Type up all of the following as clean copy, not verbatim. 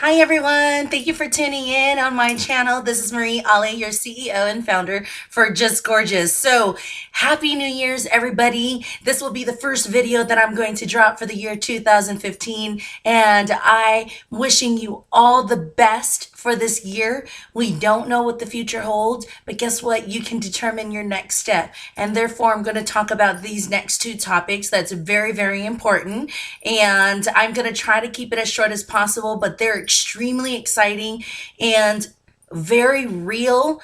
Hi everyone, thank you for tuning in on my channel. This is Marie Ali, your CEO and founder for Just Gorgeous. So happy New Year's everybody. This will be the first video that I'm going to drop for the year 2015, and I wishing you all the best for this year. We don't know what the future holds, but guess what? You can determine your next step. And therefore, I'm going to talk about these next two topics that's very, very important. And I'm going to try to keep it as short as possible, but they're extremely exciting and very real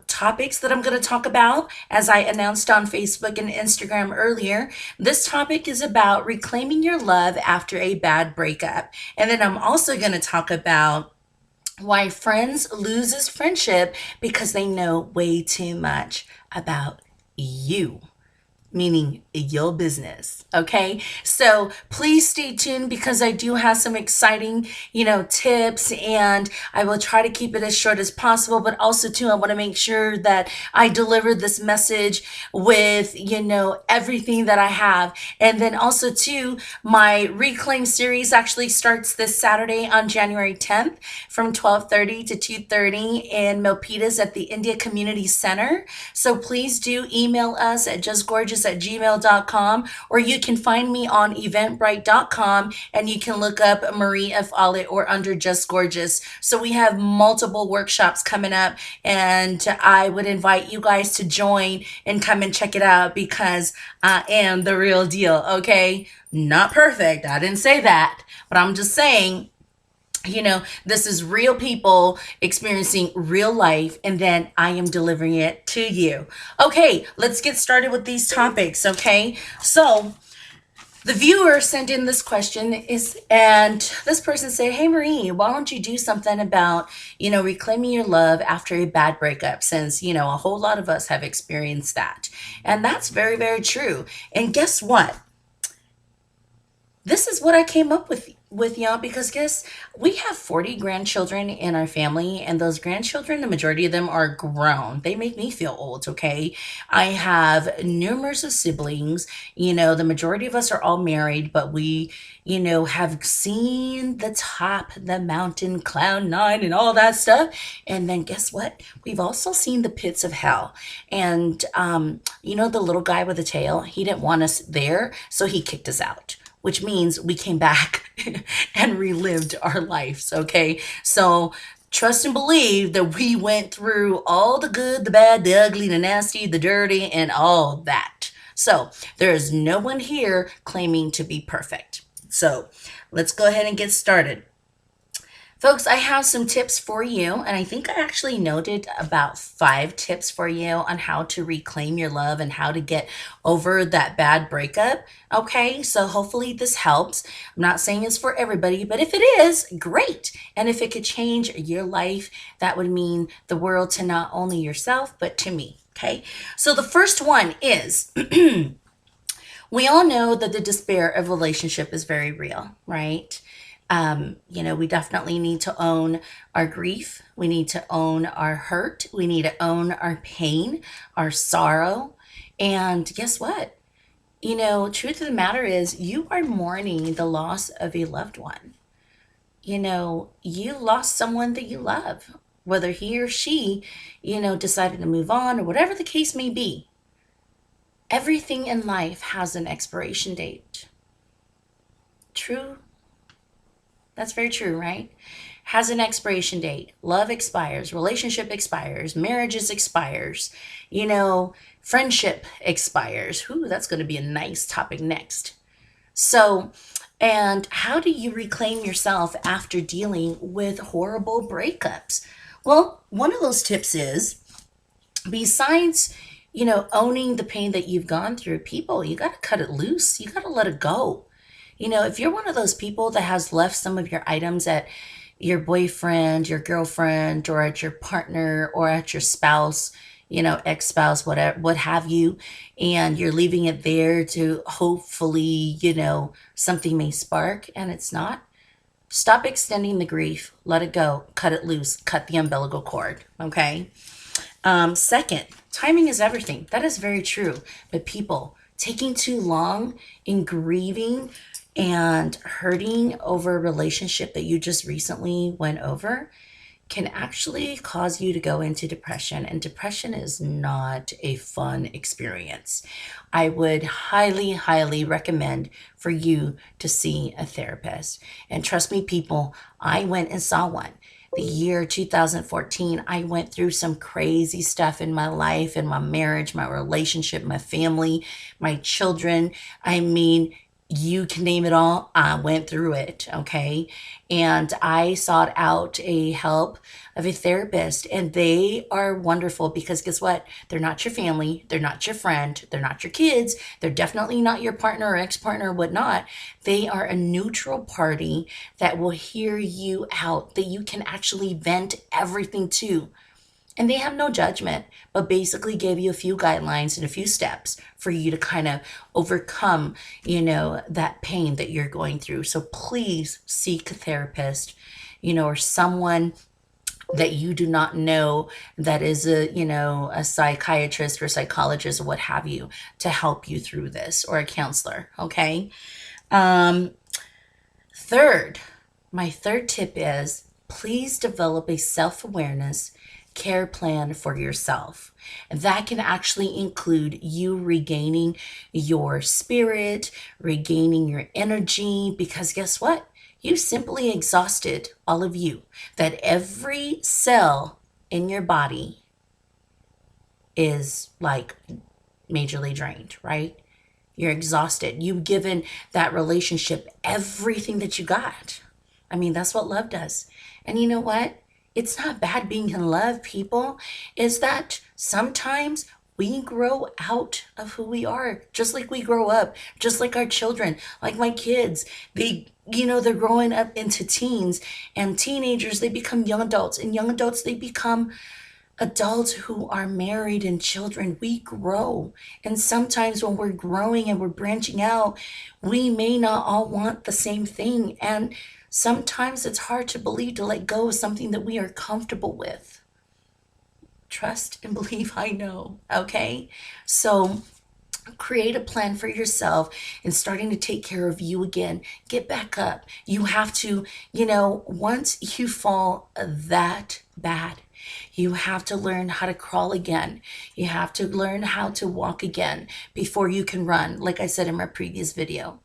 topics that I'm going to talk about. As I announced on Facebook and Instagram earlier, this topic is about reclaiming your love after a bad breakup. And then I'm also going to talk about why friends loses friendship because they know way too much about you, meaning your business. Okay. So please stay tuned because I do have some exciting, tips, and I will try to keep it as short as possible. But also too, I want to make sure that I deliver this message with, everything that I have. And then also too, my Reclaim series actually starts this Saturday on January 10th from 12:30 to 2:30 in Milpitas at the India Community Center. So please do email us at justgorgeous@gmail.com, or you can find me on eventbrite.com and you can look up Marie F. Ollett or under Just Gorgeous. So we have multiple workshops coming up, and I would invite you guys to join and come and check it out because I am the real deal, okay? Not perfect. I didn't say that, but I'm just saying, this is real people experiencing real life, and then I am delivering it to you. Okay, let's get started with these topics, okay? So, the viewer sent in this question and this person said, "Hey Marie, why don't you do something about, reclaiming your love after a bad breakup, since, a whole lot of us have experienced that." And that's very, very true. And guess what? This is what I came up with y'all, because guess we have 40 grandchildren in our family, and those grandchildren, the majority of them are grown. They make me feel old, okay? I have numerous of siblings. The majority of us are all married, but we, have seen the top, the mountain, cloud nine, and all that stuff. And then guess what? We've also seen the pits of hell. And the little guy with the tail, he didn't want us there, so he kicked us out, which means we came back and relived our lives, okay? So trust and believe that we went through all the good, the bad, the ugly, the nasty, the dirty, and all that. So there is no one here claiming to be perfect. So let's go ahead and get started. Folks, I have some tips for you, and I think I actually noted about 5 tips for you on how to reclaim your love and how to get over that bad breakup. Okay, so hopefully this helps. I'm not saying it's for everybody, but if it is, great. And if it could change your life, that would mean the world to not only yourself, but to me. Okay, so the first one is we all know that the despair of relationship is very real, right? We definitely need to own our grief. We need to own our hurt. We need to own our pain, our sorrow. And guess what? Truth of the matter is, you are mourning the loss of a loved one. You lost someone that you love, whether he or she, decided to move on or whatever the case may be. Everything in life has an expiration date. True. That's very true, right? Has an expiration date. Love expires, relationship expires, marriages expires, friendship expires. Ooh, that's going to be a nice topic next. So, and how do you reclaim yourself after dealing with horrible breakups? Well, one of those tips is, besides, owning the pain that you've gone through, people, you got to cut it loose. You got to let it go. If you're one of those people that has left some of your items at your boyfriend, your girlfriend, or at your partner, or at your spouse, ex-spouse, whatever, what have you, and you're leaving it there to hopefully, something may spark and it's not, stop extending the grief. Let it go. Cut it loose. Cut the umbilical cord. Okay. Second, timing is everything. That is very true. But people taking too long in grieving And hurting over a relationship that you just recently went over can actually cause you to go into depression. And depression is not a fun experience. I would highly, highly recommend for you to see a therapist. And trust me, people, I went and saw one. The year 2014, I went through some crazy stuff in my life, in my marriage, my relationship, my family, my children. I mean, you can name it all. I went through it, okay? And I sought out a help of a therapist, and they are wonderful because guess what? They're not your family, they're not your friend, they're not your kids, they're definitely not your partner or ex-partner or whatnot. They are a neutral party that will hear you out, that you can actually vent everything to. And they have no judgment, but basically gave you a few guidelines and a few steps for you to kind of overcome, that pain that you're going through. So please seek a therapist, or someone that you do not know that is a psychiatrist or psychologist or what have you to help you through this, or a counselor. Okay. Um, Third, my third tip is please develop a self awareness care plan for yourself. That can actually include you regaining your spirit, regaining your energy, because guess what? You simply exhausted all of you. That every cell in your body is like majorly drained, right? You're exhausted. You've given that relationship everything that you got. I mean, that's what love does. And you know what? It's not bad being in love, people. Is that sometimes we grow out of who we are, just like we grow up, just like our children, like my kids. They're growing up into teens, and teenagers, they become young adults, and young adults, they become adults who are married and children. We grow. And sometimes when we're growing and we're branching out, we may not all want the same thing. And sometimes it's hard to believe, to let go of something that we are comfortable with. Trust and believe, I know. Okay. So create a plan for yourself and starting to take care of you again. Get back up. You have to, once you fall that bad, you have to learn how to crawl again. You have to learn how to walk again before you can run, like I said in my previous video.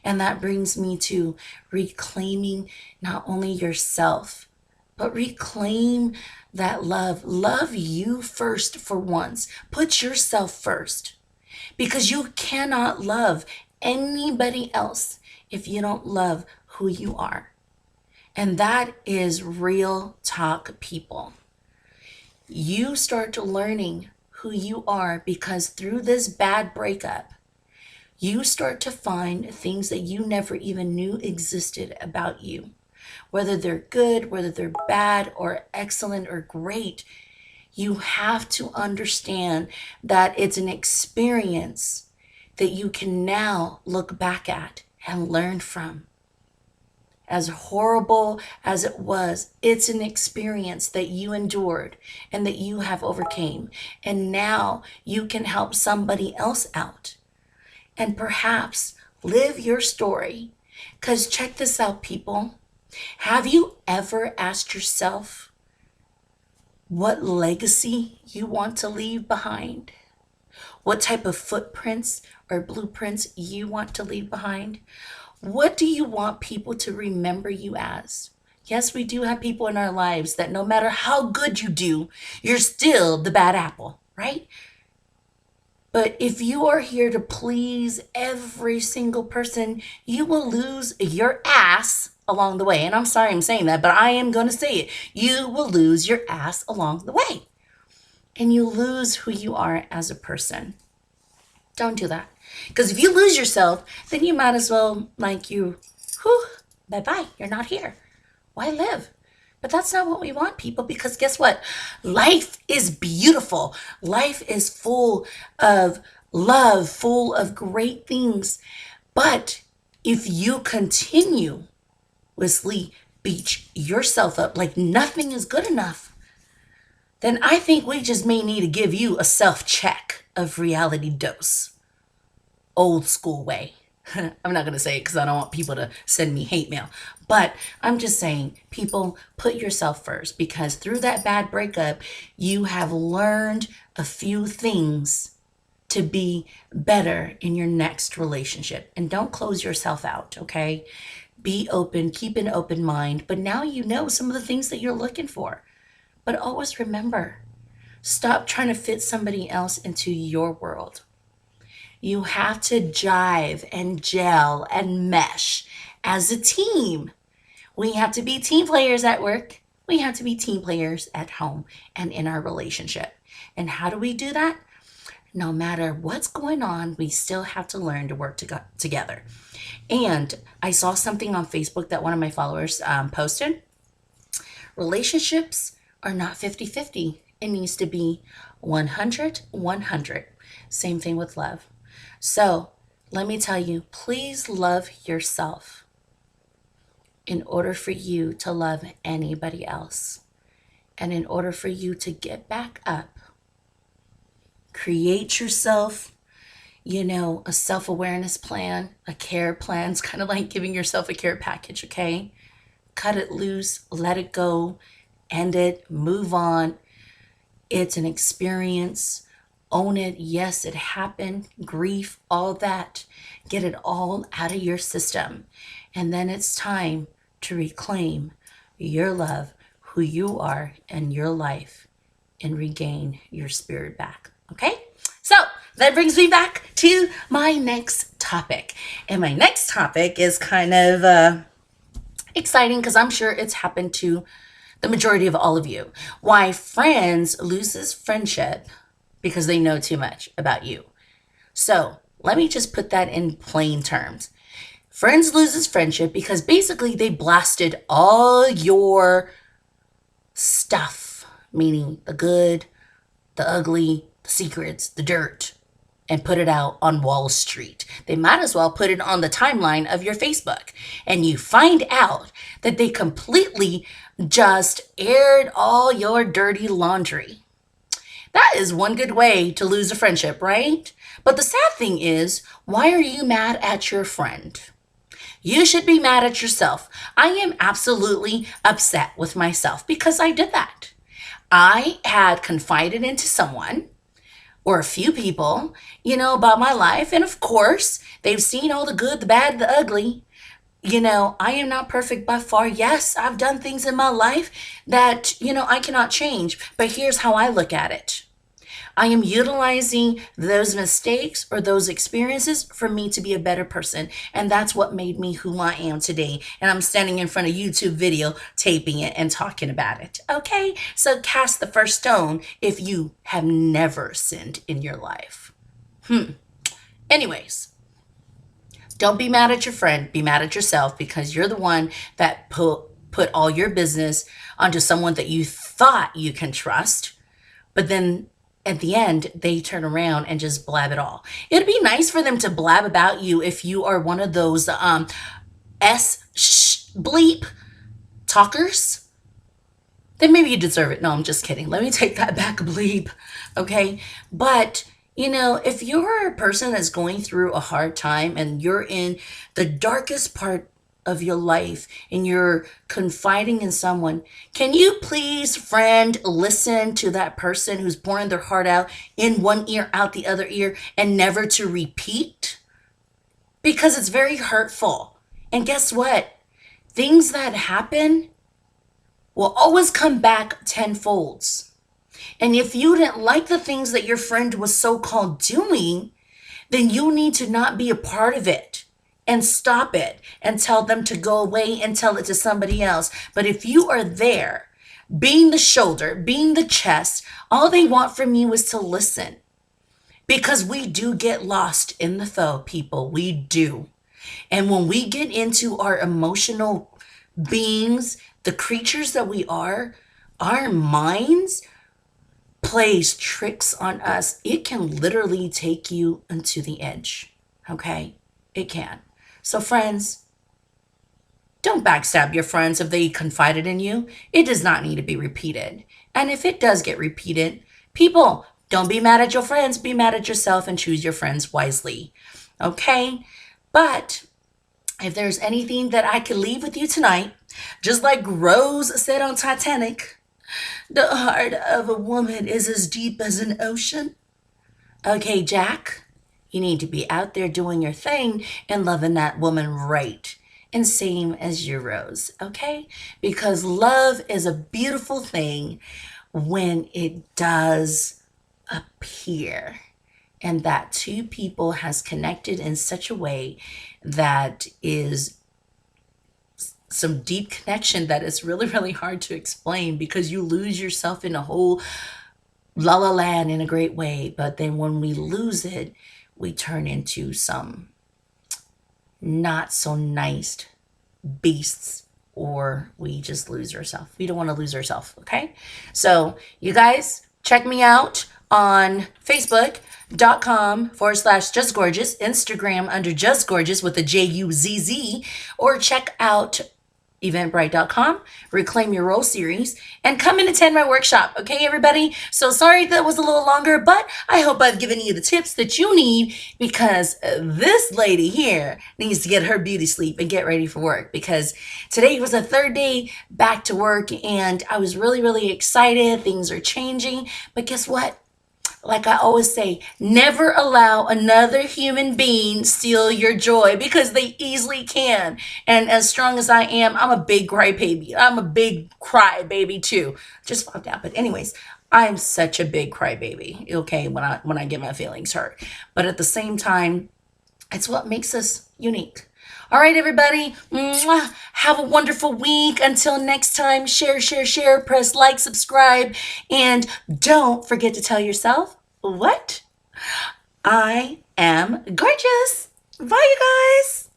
And that brings me to reclaiming not only yourself, but reclaim that love. Love you first for once. Put yourself first, because you cannot love anybody else if you don't love who you are. And that is real talk, people. You start to learning who you are because through this bad breakup, you start to find things that you never even knew existed about you. Whether they're good, whether they're bad or excellent or great, you have to understand that it's an experience that you can now look back at and learn from. As horrible as it was, it's an experience that you endured and that you have overcame. And now you can help somebody else out and perhaps live your story. Because check this out, people. Have you ever asked yourself what legacy you want to leave behind? What type of footprints or blueprints you want to leave behind? What do you want people to remember you as? Yes, we do have people in our lives that no matter how good you do, you're still the bad apple, right? But if you are here to please every single person, you will lose your ass along the way. And I'm sorry I'm saying that, but I am going to say it. You will lose your ass along the way. And you lose who you are as a person. Don't do that. Because if you lose yourself, then you might as well, bye-bye, you're not here. Why live? But that's not what we want, people, because guess what? Life is beautiful. Life is full of love, full of great things. But if you continuously beat yourself up like nothing is good enough, then I think we just may need to give you a self-check of reality dose. Old school way. I'm not going to say it because I don't want people to send me hate mail. But I'm just saying, people, put yourself first, because through that bad breakup, you have learned a few things to be better in your next relationship. And don't close yourself out, okay? Be open, keep an open mind. But now you know some of the things that you're looking for. But always remember, stop trying to fit somebody else into your world. You have to jive and gel and mesh as a team. We have to be team players at work. We have to be team players at home and in our relationship. And how do we do that? No matter what's going on, we still have to learn to work together. And I saw something on Facebook that one of my followers posted. Relationships are not 50-50. It needs to be 100-100. Same thing with love. So let me tell you, please love yourself in order for you to love anybody else. And in order for you to get back up, create yourself, a self-awareness plan, a care plan. It's kind of like giving yourself a care package, okay? Cut it loose, let it go, end it, move on. It's an experience. Own it. Yes, it happened. Grief, all that. Get it all out of your system. And then it's time to reclaim your love, who you are, and your life, and regain your spirit back. Okay? So that brings me back to my next topic. And my next topic is kind of exciting because I'm sure it's happened to the majority of all of you. Why friends loses friendship because they know too much about you. So let me just put that in plain terms. Friends loses friendship because basically they blasted all your stuff, meaning the good, the ugly, the secrets, the dirt, and put it out on Wall Street. They might as well put it on the timeline of your Facebook. And you find out that they completely just aired all your dirty laundry. That is one good way to lose a friendship, right? But the sad thing is, why are you mad at your friend? You should be mad at yourself. I am absolutely upset with myself because I did that. I had confided into someone or a few people, about my life. And of course, they've seen all the good, the bad, the ugly. I am not perfect by far. Yes, I've done things in my life that, I cannot change. But here's how I look at it. I am utilizing those mistakes or those experiences for me to be a better person. And that's what made me who I am today. And I'm standing in front of YouTube video, taping it and talking about it. Okay? So cast the first stone if you have never sinned in your life. Anyways, don't be mad at your friend. Be mad at yourself because you're the one that put all your business onto someone that you thought you can trust. But then at the end, they turn around and just blab it all. It'd be nice for them to blab about you if you are one of those bleep talkers. Then maybe you deserve it. No, I'm just kidding. Let me take that back, bleep. Okay? But, if you're a person that's going through a hard time and you're in the darkest part of your life and you're confiding in someone, can you please, friend, listen to that person who's pouring their heart out in one ear, out the other ear, and never to repeat? Because it's very hurtful. And guess what? Things that happen will always come back tenfold. And if you didn't like the things that your friend was so-called doing, then you need to not be a part of it. And stop it and tell them to go away and tell it to somebody else. But if you are there, being the shoulder, being the chest, all they want from you is to listen. Because we do get lost in the though, people. We do. And when we get into our emotional beings, the creatures that we are, our minds plays tricks on us. It can literally take you into the edge. Okay? It can. So friends, don't backstab your friends if they confided in you. It does not need to be repeated. And if it does get repeated, people, don't be mad at your friends. Be mad at yourself and choose your friends wisely. Okay? But if there's anything that I can leave with you tonight, just like Rose said on Titanic, the heart of a woman is as deep as an ocean. Okay, Jack, you need to be out there doing your thing and loving that woman right. And same as your Rose, okay? Because love is a beautiful thing when it does appear and that two people has connected in such a way that is some deep connection that is really, really hard to explain because you lose yourself in a whole la la land in a great way. But then when we lose it, we turn into some not so nice beasts, or we just lose ourselves. We don't want to lose ourselves, okay? So you guys check me out on Facebook.com/Just Gorgeous, Instagram under Just Gorgeous with a JUZZ, or check out eventbrite.com, Reclaim Your Role series, and come and attend my workshop. Okay, everybody? So sorry that was a little longer, but I hope I've given you the tips that you need because this lady here needs to get her beauty sleep and get ready for work because today was a third day back to work and I was really, really excited. Things are changing, but guess what? Like I always say, never allow another human being steal your joy because they easily can. And as strong as I am, I'm a big crybaby. I'm a big crybaby too. Just found out. But anyways, I'm such a big crybaby. Okay, when I get my feelings hurt. But at the same time, it's what makes us unique. All right, everybody. Mwah. Have a wonderful week. Until next time, share, share, share, press like, subscribe, and don't forget to tell yourself what? I am gorgeous. Bye, you guys.